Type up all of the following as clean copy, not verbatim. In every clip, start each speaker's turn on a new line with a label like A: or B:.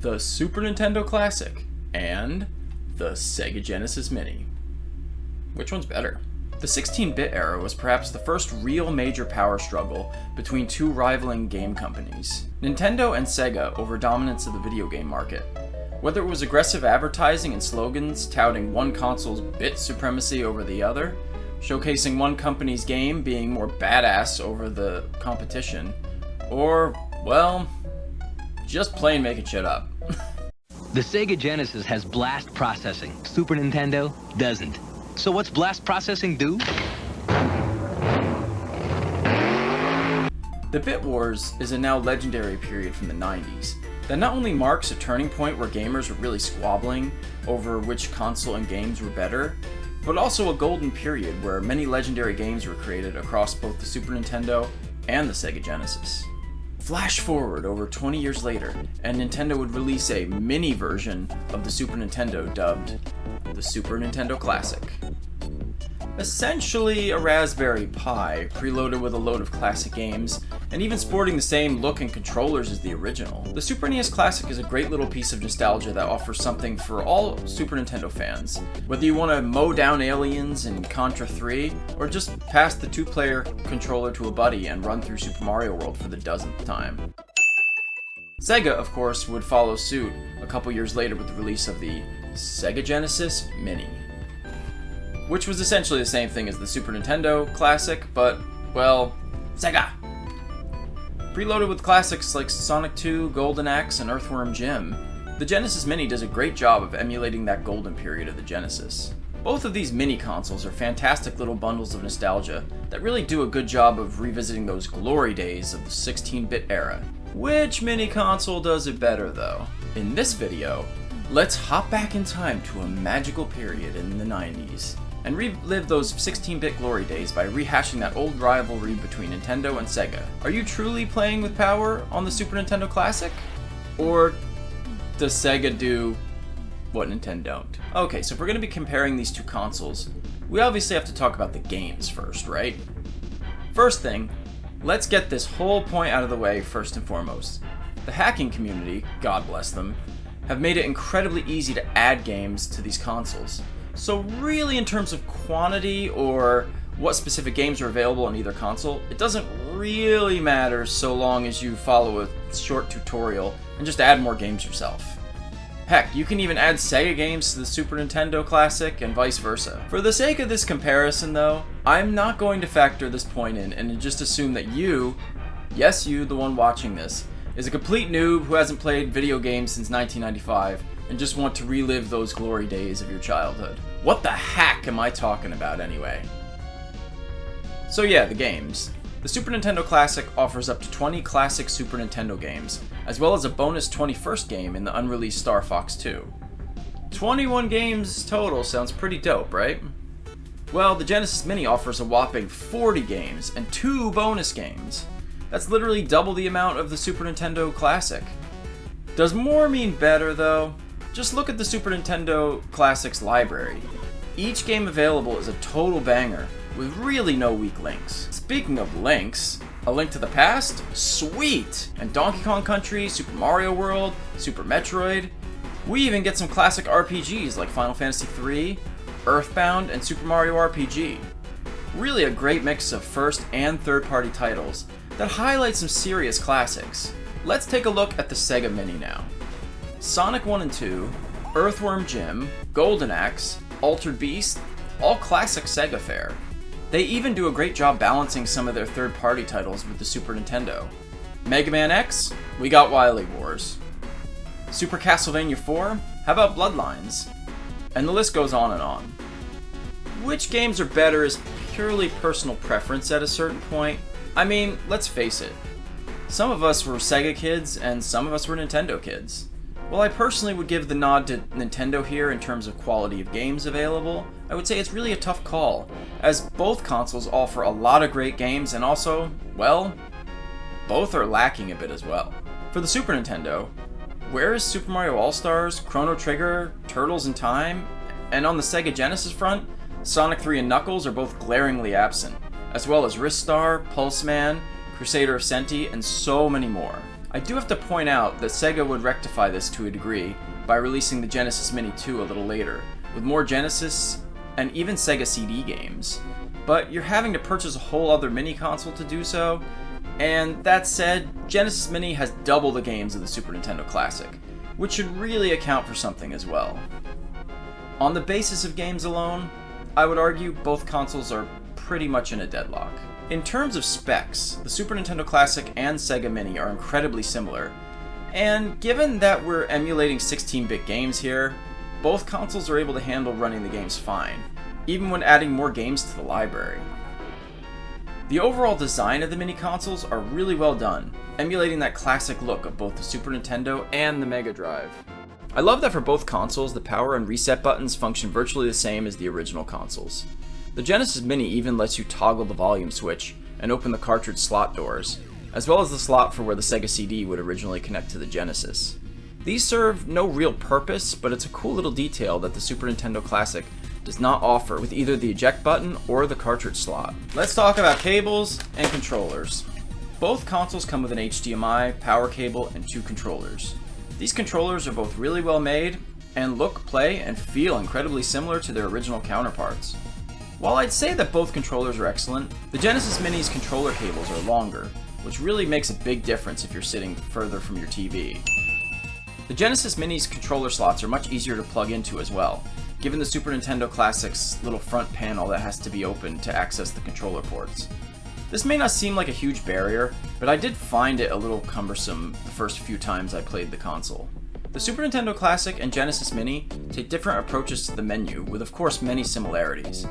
A: the Super Nintendo Classic, and the Sega Genesis Mini. Which one's better? The 16-bit era was perhaps the first real major power struggle between two rivaling game companies, Nintendo and Sega, over dominance of the video game market. Whether it was aggressive advertising and slogans touting one console's bit supremacy over the other, showcasing one company's game being more badass over the competition, or, well, just plain making shit up.
B: The Sega Genesis has blast processing. Super Nintendo doesn't. So what's blast processing do?
A: The Bit Wars is a now legendary period from the 90s that not only marks a turning point where gamers were really squabbling over which console and games were better, but also a golden period where many legendary games were created across both the Super Nintendo and the Sega Genesis. Flash forward over 20 years later, and Nintendo would release a mini version of the Super Nintendo dubbed the Super Nintendo Classic. Essentially a Raspberry Pi, preloaded with a load of classic games, and even sporting the same look and controllers as the original. The Super NES Classic is a great little piece of nostalgia that offers something for all Super Nintendo fans. Whether you want to mow down aliens in Contra 3, or just pass the two-player controller to a buddy and run through Super Mario World for the dozenth time. Sega, of course, would follow suit a couple years later with the release of the Sega Genesis Mini, which was essentially the same thing as the Super Nintendo Classic, but, well, Sega! Preloaded with classics like Sonic 2, Golden Axe, and Earthworm Jim, the Genesis Mini does a great job of emulating that golden period of the Genesis. Both of these mini consoles are fantastic little bundles of nostalgia that really do a good job of revisiting those glory days of the 16-bit era. Which mini console does it better, though? In this video, let's hop back in time to a magical period in the 90s, and relive those 16-bit glory days by rehashing that old rivalry between Nintendo and Sega. Are you truly playing with power on the Super Nintendo Classic? Or does Sega do what Nintendo don't? Okay, so if we're going to be comparing these two consoles, we obviously have to talk about the games first, right? First thing, let's get this whole point out of the way first and foremost. The hacking community, God bless them, have made it incredibly easy to add games to these consoles. So really, in terms of quantity or what specific games are available on either console, it doesn't really matter so long as you follow a short tutorial and just add more games yourself. Heck, you can even add Sega games to the Super Nintendo Classic and vice versa. For the sake of this comparison though, I'm not going to factor this point in and just assume that you, yes you, the one watching this, is a complete noob who hasn't played video games since 1995 and just want to relive those glory days of your childhood. What the heck am I talking about anyway? So yeah, the games. The Super Nintendo Classic offers up to 20 classic Super Nintendo games, as well as a bonus 21st game in the unreleased Star Fox 2. 21 games total sounds pretty dope, right? Well, the Genesis Mini offers a whopping 40 games and 2 bonus games. That's literally double the amount of the Super Nintendo Classic. Does more mean better though? Just look at the Super Nintendo Classic's library. Each game available is a total banger, with really no weak links. Speaking of links, A Link to the Past? Sweet! And Donkey Kong Country, Super Mario World, Super Metroid. We even get some classic RPGs like Final Fantasy III, Earthbound, and Super Mario RPG. Really a great mix of first and third-party titles that highlight some serious classics. Let's take a look at the Sega Mini now. Sonic 1 and 2, Earthworm Jim, Golden Axe, Altered Beast, all classic Sega fare. They even do a great job balancing some of their third-party titles with the Super Nintendo. Mega Man X? We got Wily Wars. Super Castlevania 4? How about Bloodlines? And the list goes on and on. Which games are better is purely personal preference at a certain point. I mean, let's face it. Some of us were Sega kids and some of us were Nintendo kids. While I personally would give the nod to Nintendo here in terms of quality of games available, I would say it's really a tough call, as both consoles offer a lot of great games and also, well, both are lacking a bit as well. For the Super Nintendo, where is Super Mario All-Stars, Chrono Trigger, Turtles in Time, and on the Sega Genesis front, Sonic 3 and Knuckles are both glaringly absent, as well as Ristar, Pulse Man, Crusader of Senti, and so many more. I do have to point out that Sega would rectify this to a degree by releasing the Genesis Mini 2 a little later, with more Genesis and even Sega CD games. But you're having to purchase a whole other mini console to do so, and that said, Genesis Mini has double the games of the Super Nintendo Classic, which should really account for something as well. On the basis of games alone, I would argue both consoles are pretty much in a deadlock. In terms of specs, the Super Nintendo Classic and Sega Mini are incredibly similar, and given that we're emulating 16-bit games here, both consoles are able to handle running the games fine, even when adding more games to the library. The overall design of the mini consoles are really well done, emulating that classic look of both the Super Nintendo and the Mega Drive. I love that for both consoles, the power and reset buttons function virtually the same as the original consoles. The Genesis Mini even lets you toggle the volume switch and open the cartridge slot doors, as well as the slot for where the Sega CD would originally connect to the Genesis. These serve no real purpose, but it's a cool little detail that the Super Nintendo Classic does not offer with either the eject button or the cartridge slot. Let's talk about cables and controllers. Both consoles come with an HDMI, power cable, and 2 controllers. These controllers are both really well made and look, play, and feel incredibly similar to their original counterparts. While I'd say that both controllers are excellent, the Genesis Mini's controller cables are longer, which really makes a big difference if you're sitting further from your TV. The Genesis Mini's controller slots are much easier to plug into as well, given the Super Nintendo Classic's little front panel that has to be opened to access the controller ports. This may not seem like a huge barrier, but I did find it a little cumbersome the first few times I played the console. The Super Nintendo Classic and Genesis Mini take different approaches to the menu, with of course many similarities.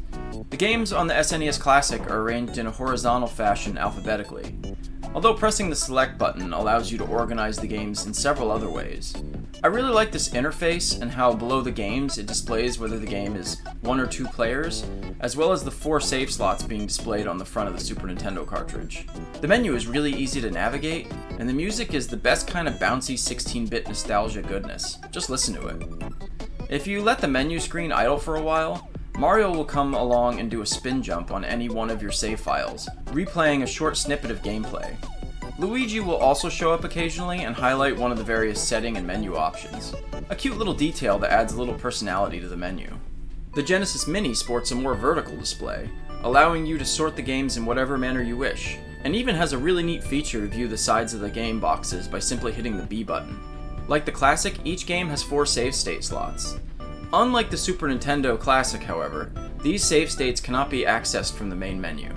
A: The games on the SNES Classic are arranged in a horizontal fashion alphabetically, although pressing the select button allows you to organize the games in several other ways. I really like this interface and how below the games it displays whether the game is 1 or 2 players, as well as the 4 save slots being displayed on the front of the Super Nintendo cartridge. The menu is really easy to navigate, and the music is the best kind of bouncy 16-bit nostalgia goodness. Just listen to it. If you let the menu screen idle for a while, Mario will come along and do a spin jump on any one of your save files, replaying a short snippet of gameplay. Luigi will also show up occasionally and highlight one of the various setting and menu options. A cute little detail that adds a little personality to the menu. The Genesis Mini sports a more vertical display, allowing you to sort the games in whatever manner you wish, and even has a really neat feature to view the sides of the game boxes by simply hitting the B button. Like the Classic, each game has 4 save state slots. Unlike the Super Nintendo Classic, however, these save states cannot be accessed from the main menu.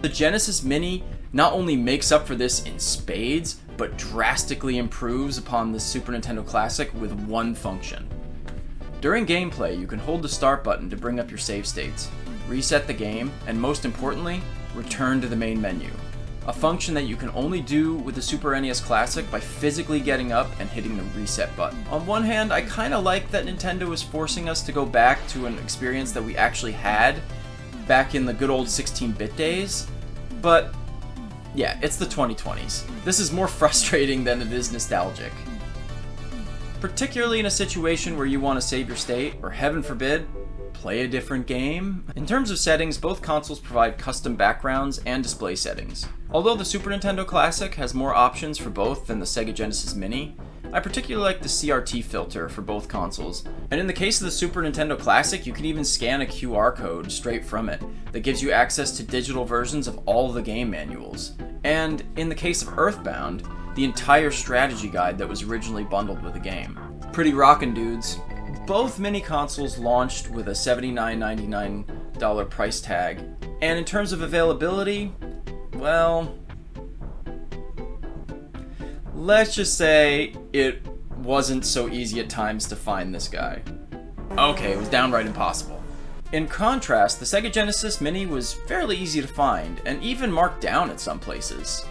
A: The Genesis Mini not only makes up for this in spades, but drastically improves upon the Super Nintendo Classic with one function. During gameplay, you can hold the start button to bring up your save states, reset the game, and most importantly, return to the main menu. A function that you can only do with the Super NES Classic by physically getting up and hitting the reset button. On one hand, I kinda like that Nintendo is forcing us to go back to an experience that we actually had back in the good old 16-bit days, but yeah, it's the 2020s. This is more frustrating than it is nostalgic. Particularly in a situation where you want to save your state, or heaven forbid, play a different game. In terms of settings, both consoles provide custom backgrounds and display settings. Although the Super Nintendo Classic has more options for both than the Sega Genesis Mini, I particularly like the CRT filter for both consoles, and in the case of the Super Nintendo Classic, you can even scan a QR code straight from it that gives you access to digital versions of all the game manuals, and in the case of Earthbound, the entire strategy guide that was originally bundled with the game. Pretty rockin', dudes. Both mini consoles launched with a $79.99 price tag, and in terms of availability, well, let's just say it wasn't so easy at times to find this guy. Okay, it was downright impossible. In contrast, the Sega Genesis Mini was fairly easy to find, and even marked down at some places.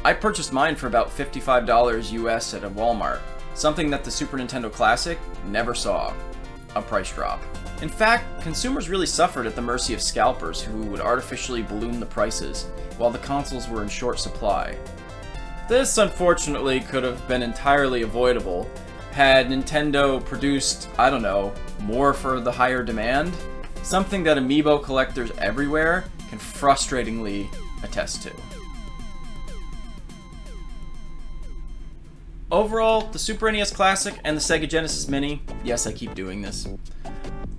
A: I purchased mine for about $55 US at a Walmart, something that the Super Nintendo Classic never saw. A price drop. In fact, consumers really suffered at the mercy of scalpers who would artificially balloon the prices while the consoles were in short supply. This, unfortunately, could have been entirely avoidable had Nintendo produced, I don't know, more for the higher demand, something that amiibo collectors everywhere can frustratingly attest to. Overall, the Super NES Classic and the Sega Genesis Mini, yes, I keep doing this,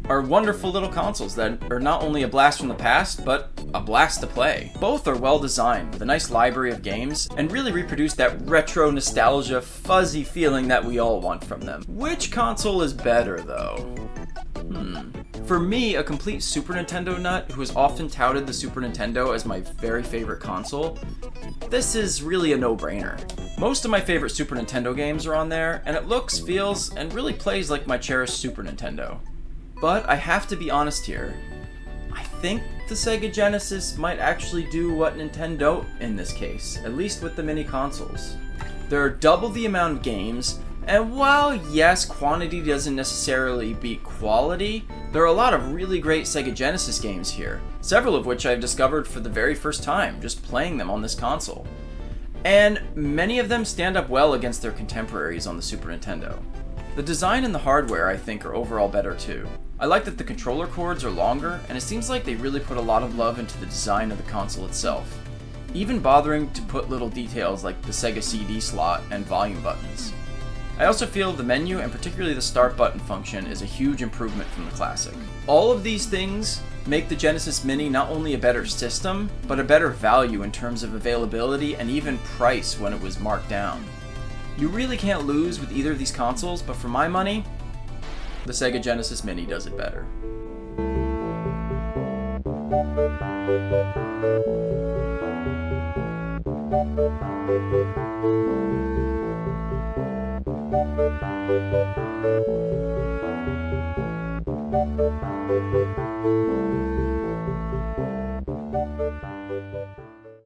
A: are wonderful little consoles that are not only a blast from the past, but a blast to play. Both are well designed, with a nice library of games, and really reproduce that retro nostalgia, fuzzy feeling that we all want from them. Which console is better, though? For me, a complete Super Nintendo nut who has often touted the Super Nintendo as my very favorite console, this is really a no-brainer. Most of my favorite Super Nintendo games are on there, and it looks, feels, and really plays like my cherished Super Nintendo. But I have to be honest here. I think the Sega Genesis might actually do what Nintendo don't in this case, at least with the mini consoles. There are double the amount of games, and while yes, quantity doesn't necessarily beat quality, there are a lot of really great Sega Genesis games here, several of which I've discovered for the very first time, just playing them on this console. And many of them stand up well against their contemporaries on the Super Nintendo. The design and the hardware, I think, are overall better too. I like that the controller cords are longer, and it seems like they really put a lot of love into the design of the console itself, even bothering to put little details like the Sega CD slot and volume buttons. I also feel the menu, and particularly the start button function, is a huge improvement from the classic. All of these things make the Genesis Mini not only a better system, but a better value in terms of availability and even price when it was marked down. You really can't lose with either of these consoles, but for my money, the Sega Genesis Mini does it better.